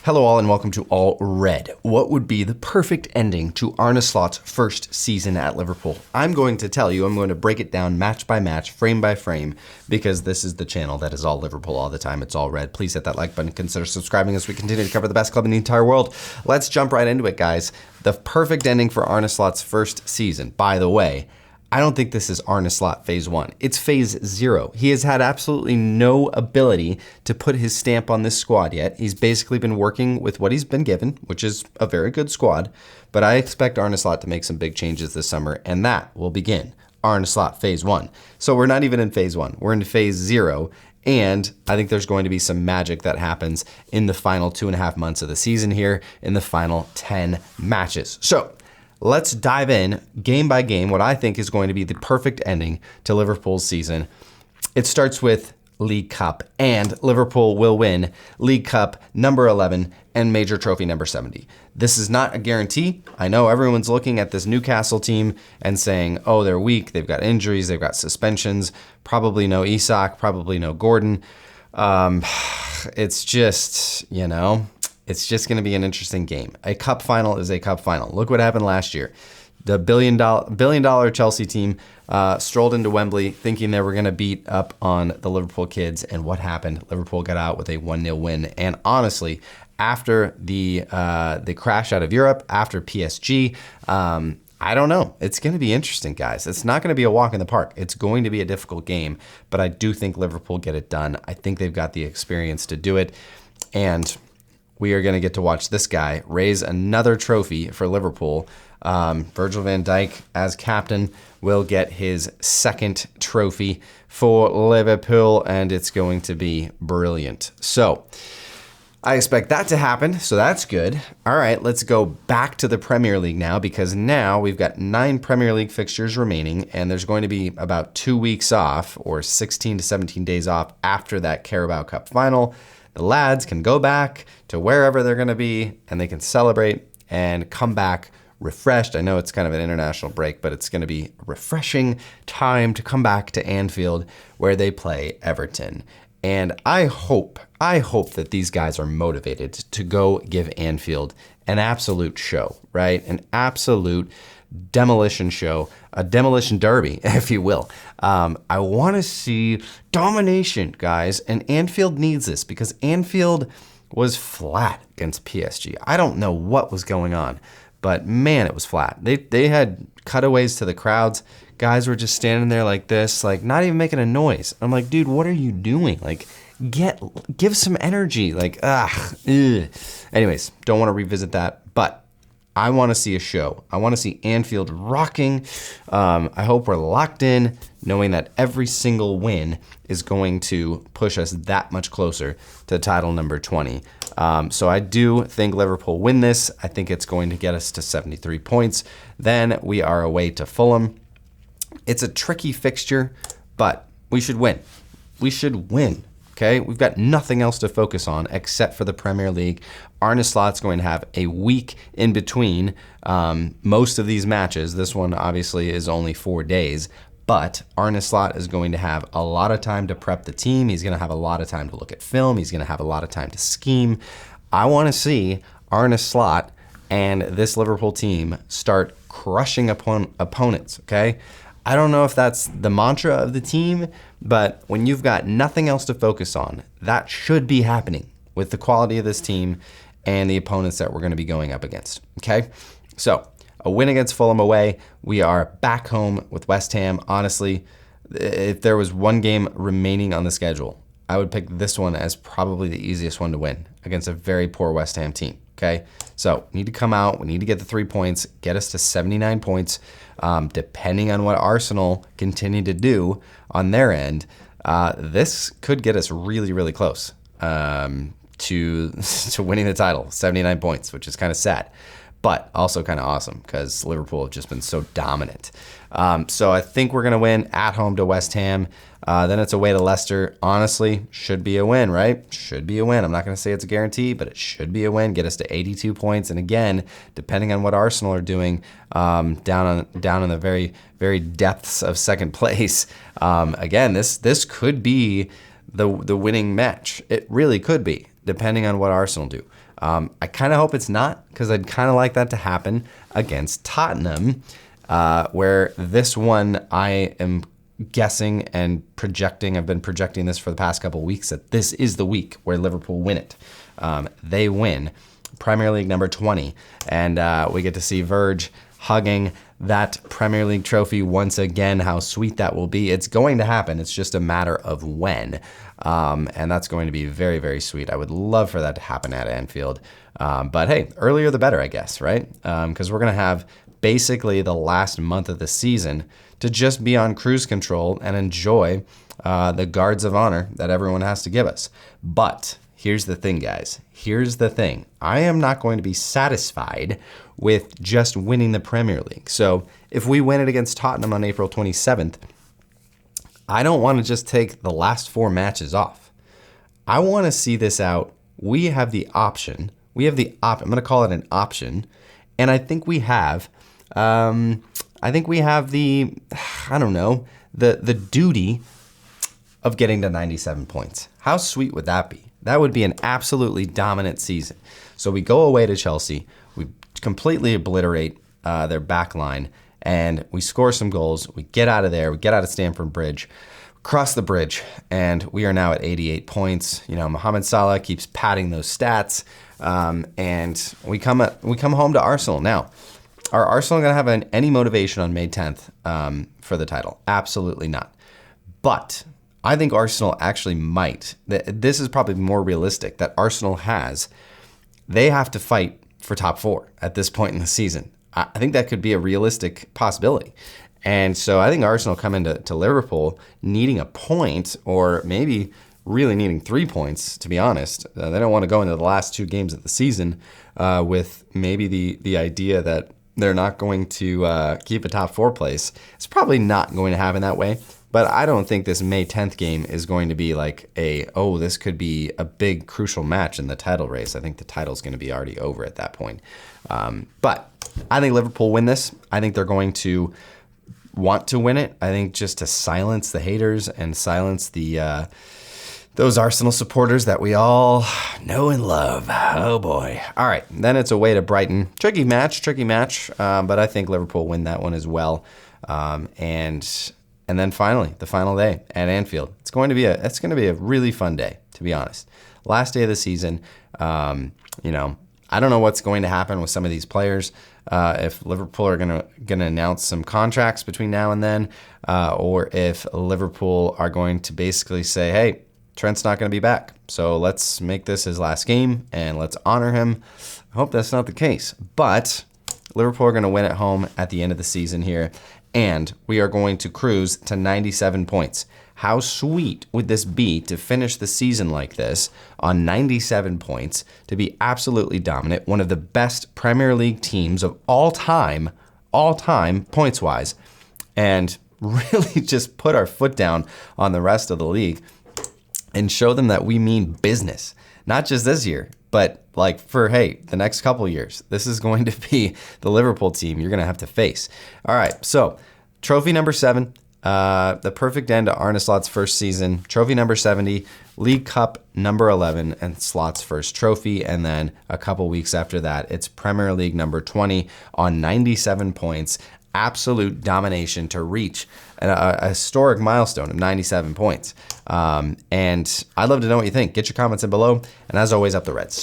Hello all and welcome to All Red. What would be the perfect ending to Arne Slot's first season at Liverpool? I'm going to tell you, I'm going to break it down match by match, frame by frame, because this is the channel that is all Liverpool all the time. It's All Red. Please hit that like button, consider subscribing as we continue to cover the best club in the entire world. Let's jump right into it, guys. The perfect ending for Arne Slot's first season. By the way, I don't think this is Arne Slot phase 1. It's phase 0. He has had absolutely no ability to put his stamp on this squad yet. He's basically been working with what he's been given, which is a very good squad. But I expect Arne Slot to make some big changes this summer, and that will begin Arne Slot phase 1. So we're not even in phase 1. We're in phase 0. And I think there's going to be some magic that happens in the final 2.5 months of the season here, in the final 10 matches. So let's dive in game by game, what I think is going to be the perfect ending to Liverpool's season. It starts with League Cup, and Liverpool will win League Cup number 11 and major trophy number 70. This is not a guarantee. I know everyone's looking at this Newcastle team and saying, oh, they're weak, they've got injuries, they've got suspensions, probably no Isak, probably no Gordon. It's just, it's just going to be an interesting game. A cup final is a cup final. Look what happened last year. The billion dollar Chelsea team strolled into Wembley thinking they were going to beat up on the Liverpool kids. And what happened? Liverpool got out with a 1-0 win. And honestly, after the crash out of Europe, after PSG, I don't know. It's going to be interesting, guys. It's not going to be a walk in the park. It's going to be a difficult game. But I do think Liverpool get it done. I think they've got the experience to do it. And we are going to get to watch this guy raise another trophy for Liverpool. Virgil van Dijk, as captain, will get his second trophy for Liverpool, and it's going to be brilliant. So I expect that to happen, so that's good. All right, let's go back to the Premier League now, because now we've got 9 Premier League fixtures remaining, and there's going to be about 2 weeks off, or 16 to 17 days off after that Carabao Cup final. The lads can go back to wherever they're going to be, and they can celebrate and come back refreshed. I know it's kind of an international break, but it's going to be a refreshing time to come back to Anfield where they play Everton. And I hope that these guys are motivated to go give Anfield an absolute show, right? An absolute demolition show, a demolition derby, if you will. I want to see domination, guys, and Anfield needs this because Anfield was flat against PSG. I don't know what was going on, but man, it was flat. They had cutaways to the crowds. Guys were just standing there like this, like not even making a noise. I'm like, dude, what are you doing? Like, give some energy. Like, Anyways, don't want to revisit that, but I want to see a show. I want to see Anfield rocking. I hope we're locked in, knowing that every single win is going to push us that much closer to title number 20. So I do think Liverpool win this. I think it's going to get us to 73 points. Then we are away to Fulham. It's a tricky fixture, but we should win. We should win. Okay, we've got nothing else to focus on except for the Premier League. Arne Slot's going to have a week in between most of these matches. This one obviously is only 4 days, but Arne Slot is going to have a lot of time to prep the team. He's going to have a lot of time to look at film. He's going to have a lot of time to scheme. I want to see Arne Slot and this Liverpool team start crushing opponents, okay? I don't know if that's the mantra of the team, but when you've got nothing else to focus on, that should be happening with the quality of this team and the opponents that we're going to be going up against, okay? So a win against Fulham away. We are back home with West Ham. Honestly, if there was one game remaining on the schedule, I would pick this one as probably the easiest one to win against a very poor West Ham team, okay? So we need to come out. We need to get the 3 points, get us to 79 points. Depending on what Arsenal continue to do on their end, this could get us really, really close to winning the title, 79 points, which is kind of sad, but also kind of awesome because Liverpool have just been so dominant. So I think we're going to win at home to West Ham. Then it's away to Leicester. Honestly, should be a win, right? Should be a win. I'm not going to say it's a guarantee, but it should be a win. Get us to 82 points. And again, depending on what Arsenal are doing, down in the very, very depths of second place. Again, this could be the winning match. It really could be. depending on what Arsenal do. I kind of hope it's not, because I'd kind of like that to happen against Tottenham, where this one I am guessing and projecting. I've been projecting this for the past couple of weeks, that this is the week where Liverpool win it. They win Premier League number 20, and we get to see Verge hugging that Premier League trophy once again. How sweet that will be. It's going to happen. It's just a matter of when. And that's going to be very, very sweet. I would love for that to happen at Anfield. But hey, earlier the better, I guess, right? Because we're going to have basically the last month of the season to just be on cruise control and enjoy the guards of honor that everyone has to give us. But here's the thing, guys. Here's the thing. I am not going to be satisfied with just winning the Premier League. So if we win it against Tottenham on April 27th, I don't want to just take the last 4 matches off. I want to see this out. We have the option. I'm going to call it an option. And I think we have, the duty of getting to 97 points. How sweet would that be? That would be an absolutely dominant season. So we go away to Chelsea. We completely obliterate their back line, and we score some goals. We get out of there. We get out of Stamford Bridge, cross the bridge, and we are now at 88 points. You know, Mohamed Salah keeps padding those stats, and we come home to Arsenal. Now, are Arsenal going to have any motivation on May 10th for the title? Absolutely not. But I think Arsenal actually might. This is probably more realistic, that Arsenal they have to fight for top 4 at this point in the season. I think that could be a realistic possibility. And so I think Arsenal come into Liverpool needing a point, or maybe really needing 3 points, to be honest. They don't want to go into the last 2 games of the season with maybe the idea that they're not going to keep a top 4 place. It's probably not going to happen that way. But I don't think this May 10th game is going to be like this could be a big crucial match in the title race. I think the title's going to be already over at that point. But I think Liverpool win this. I think they're going to want to win it. I think just to silence the haters and silence those Arsenal supporters that we all know and love. Oh boy. All right, then it's away to Brighton. Tricky match. But I think Liverpool win that one as well. And then finally, the final day at Anfield. It's going to be a really fun day, to be honest. Last day of the season. I don't know what's going to happen with some of these players. If Liverpool are going to announce some contracts between now and then, or if Liverpool are going to basically say, hey, Trent's not going to be back, so let's make this his last game and let's honor him. I hope that's not the case. But Liverpool are going to win at home at the end of the season here, and we are going to cruise to 97 points. How sweet would this be to finish the season like this on 97 points, to be absolutely dominant, one of the best Premier League teams of all time, points-wise, and really just put our foot down on the rest of the league and show them that we mean business. Not just this year, but the next couple years. This is going to be the Liverpool team you're going to have to face. All right, so trophy number 7, the perfect end to Arne Slot's first season. Trophy number 70, League Cup number 11, and Slot's first trophy. And then a couple weeks after that, it's Premier League number 20 on 97 points. Absolute domination to reach a historic milestone of 97 points. And I'd love to know what you think. Get your comments in below. And as always, up the Reds.